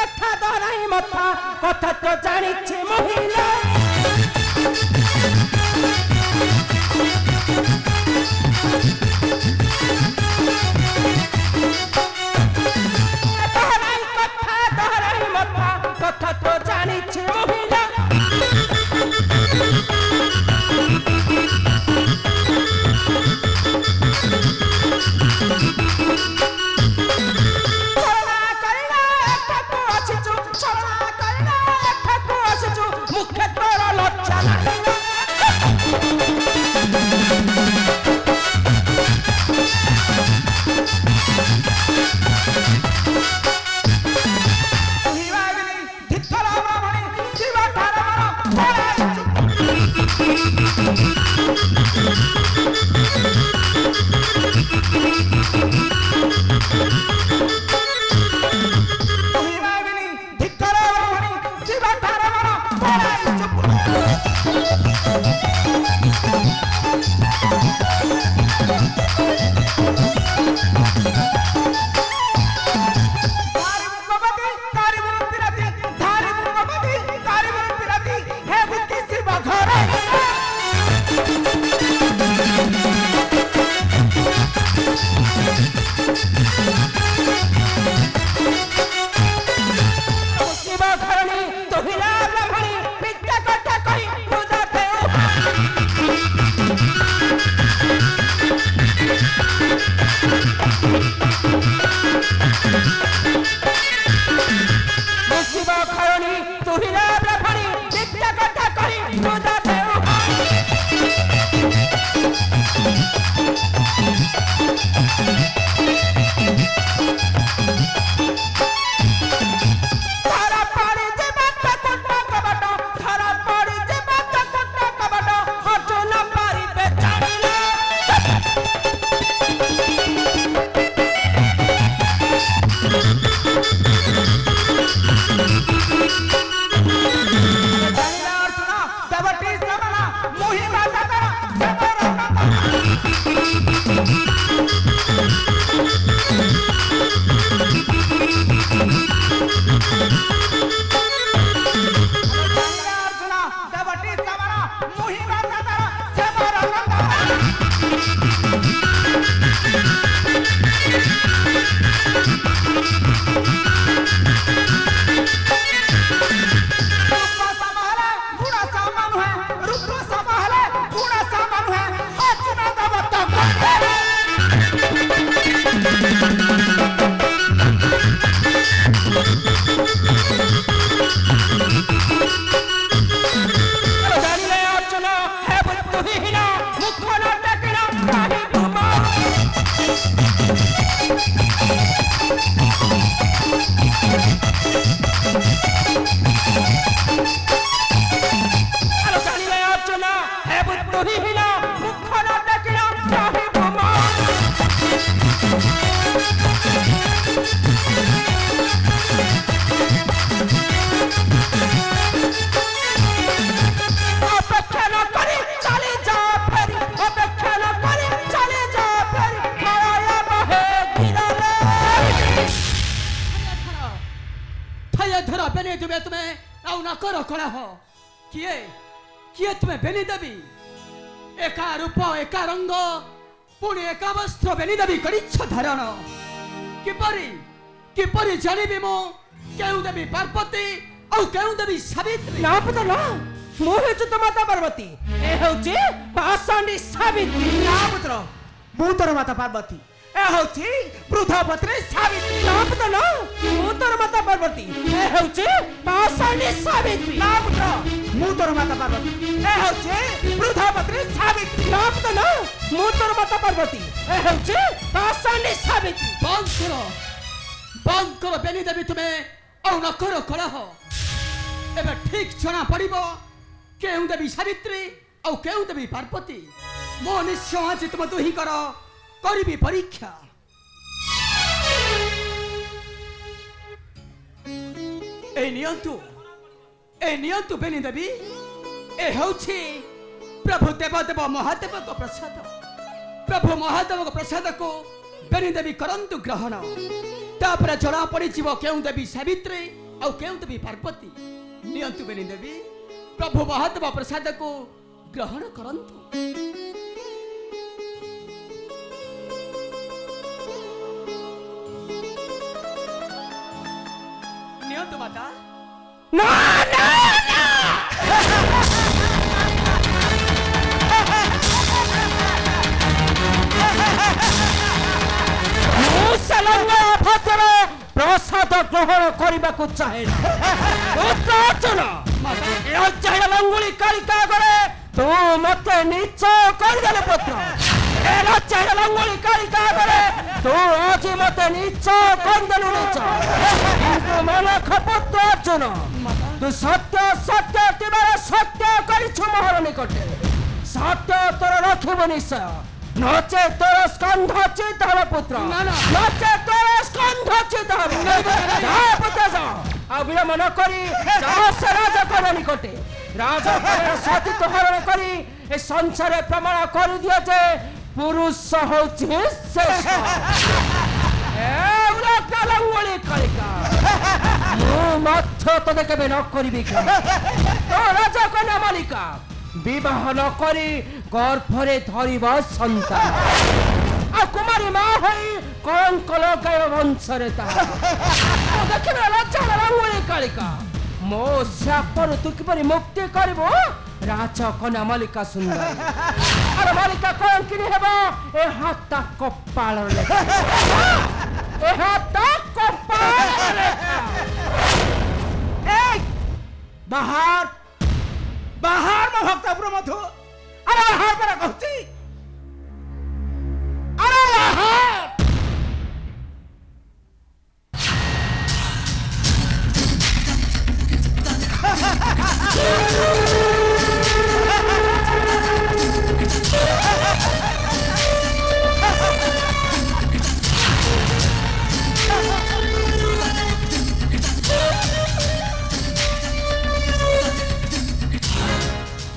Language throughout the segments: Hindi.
कथा दोहराई मथा कथा तो जानिछे महिला दोहराई मथा कथा तो जानिछे महिला किए तुम्हें बेनी देवी एका रूप एका रंग पुणी एका वस्त्र बेनी देवी करिछ धारण किपरि किपरि जानिबि मो केउ देवी पार्वती औ केउ देवी सावित्री ना पता ना मो हेछु तो माता पार्वती ए होची पाषाणी सावित्री ना पुत्र मु तोर माता पार्वती ए होची वृद्धपत्री सावित्री ना पता ना मो तोर माता पार्वती ए होची पाषाणी सावित्री ना पुत्र मु तोर माता पार्वती ए होची वृद्धपत्री सावित्री ना पता ना मो तोर माता पार्वती ए होची पाषाणी सावित्री बंद करो बेनी देवी तुम्हें औ न करो कलह एबे ठीक जना पड़िबो केउ देवी सावित्री औ केउ देवी पार्वती मो निश्चय आज तुम दुही करो करिबी परीक्षा ए नियंतु बेनी देवी ए होछि प्रभु देवदेव महादेव को प्रसाद प्रभु महादेव को प्रसाद को बेनी देवी करंतु ग्रहण तापर जड़ा पड़ी जीव केउ देवी सावित्री ଆଉ କେଉଁ ଦେବୀ ପାର୍ବତୀ ନିଅନ୍ତୁ ବେନି ଦେବୀ प्रभु महात्मा प्रसाद को ग्रहण करंतु। नियंतु माता। ना ना ना मुसलंगा भद्र प्रसाद ग्रहण करने को चाहे लंगुली कालिका गले तू मत नीच करदेले पुत्र लंगुली कालिका गले तू आज मत नीच करदेलु नीच किंतु मन खपुत्र अर्जुन तू सत्य सत्य तिबार सत्य करिछु मोहर निकटे सत्य तोर रखिब निश्चय नचे तोर स्कंध चित हब पुत्र नचे तोर स्कंध चित हब जा पुत्र जा विलम्ब न करी राजक निकटे राजक सतीत्व हरण करी ए संसार प्रमाण कर दिया जे पुरुष होछि श्रेष्ठ लंगुली कालिका मु मत तो देखे न करी तो राजक नामालिका विवाह न करी गर्भरे धरिब संतान आ कुमारी माँ होई कलंक लगाय वंशरे देखिए राजा लंगुली कालिका मो शापर तू किपरि मुक्ति करबो राजक नामालिका सुंदर अरे मालिका कलंकिनी हेबो ए हाथ कपाल ले ए हाथ कपाल ले ए बाहर बाहर में भक्तपुर मधु अरे बाहर पर कहती अरे बाहर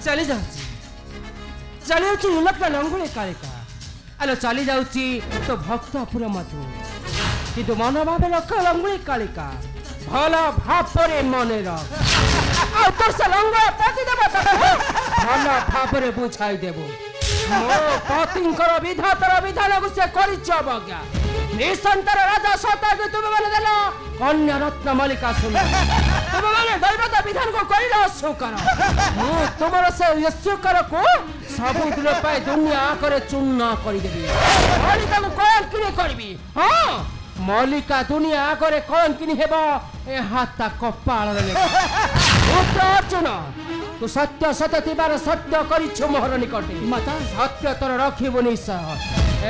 चली जाऊँ लक्ष्य लंगुली कालिका अलो चली जाऊँ तो भक्तपुर मधु किंतु मन भावे लक्ष्य लंगुली कालिका भल भाव मन भल भाव बुझाई देबू मो पति विधातर विधान को से करज्ञा निसंतर राजा सता के तुम मैंने देल कन्या रत्न मालिका सुंदर तुम मैंने दैवता विधान को कर स्वीकार तुम से स्वीकार को सबुदिन पाए दुनिया करे चूर्ण करदेवी मालिका को कलंकिनी करी हाँ मल्लिका दुनिया आगे कलंकिनी हेब ए हाथ कपाल अर्जुन तू सत्य सत्य थिबार सत्य करिछु मोहर निकटे माता सत्य तोर रखिबो निश्चय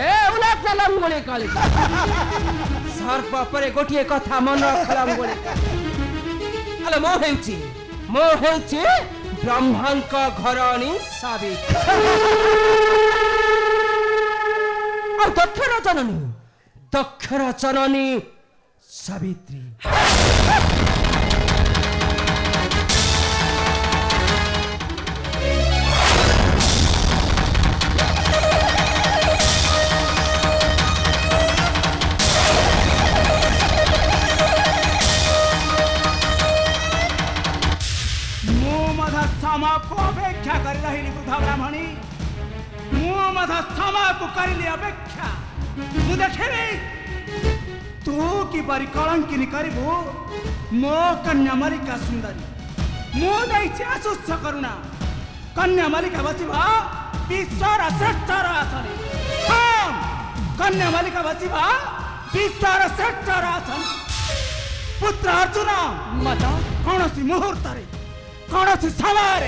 ए उलट लंगुली कालिका सर्प परे गोटिए कथा मन रख लंगुली अले मो हेउची ब्रह्मांक घरणी सावित्री और दक्षर जननी सावित्री समा को अपेक्षा कर रही वृद्धा ब्राह्मणी समा को करिली अपेक्षा मु देखिली तू कि परि कलंकिनी करबू मो कन्या मालिका सुंदरी मु दैछि आशुष करुणा कन्या मालिका बसिबा विश्वर श्रेष्ठ आसने हाँ कन्या मालिका बसिबा विश्वर श्रेष्ठ आसन पुत्र अर्जुन मत कौन मुहूर्त कौन समय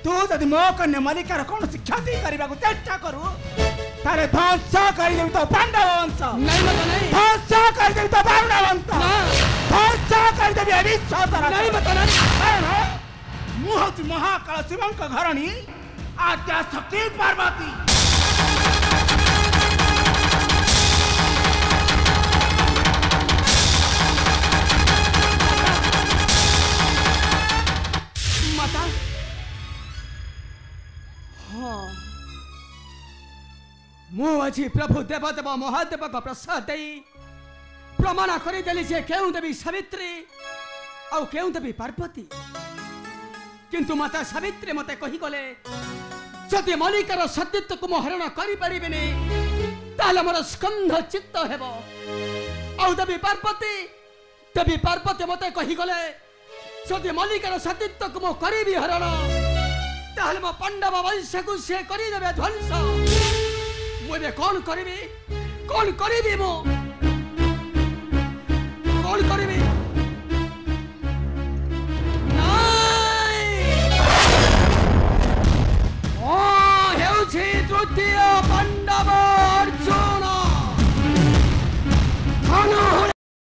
तू जदि मो कन्या मालिकार कौन क्षति करने को चेष्टा करू तारे ध्वंस कर तो पांडव वंश ध्वंस कर तो वरुण वंश ध्वंस कर मुहूर्त महाकाल शिवंक घरणी आद्या शक्ति पार्वती मु आज प्रभु देवदेव महादेव प्रसाद प्रमाण करदेली जे केउ देवी सावित्री ଆଉ କେଉଁ ଦେବୀ ପାର୍ବତୀ କିନ୍ତୁ ମାତା ସାବିତ୍ରୀ ମତେ କହିଗଲେ ଯଦି ମଲ୍ଲିକାର ସତୀତ୍ୱକୁ ମୁଁ ହରଣ କରିପାରିବିନି ତାହେଲେ ମୋର ସ୍କନ୍ଧ ଚିତ୍ତ ହେବ। ଆଉ ଦେବୀ ପାର୍ବତୀ ମତେ କହିଗଲେ ଯଦି ମଲ୍ଲିକାର ସତୀତ୍ୱକୁ ମୁଁ କରିବି ହରଣ ତାହେଲେ ମୋ ପାଣ୍ଡବ ବଂଶକୁ ସେ କରିଦେବେ ଧ୍ୱଂସ। ମୁଁ ଏବେ କଣ କରିବି ମୁଁ କଣ କରିବି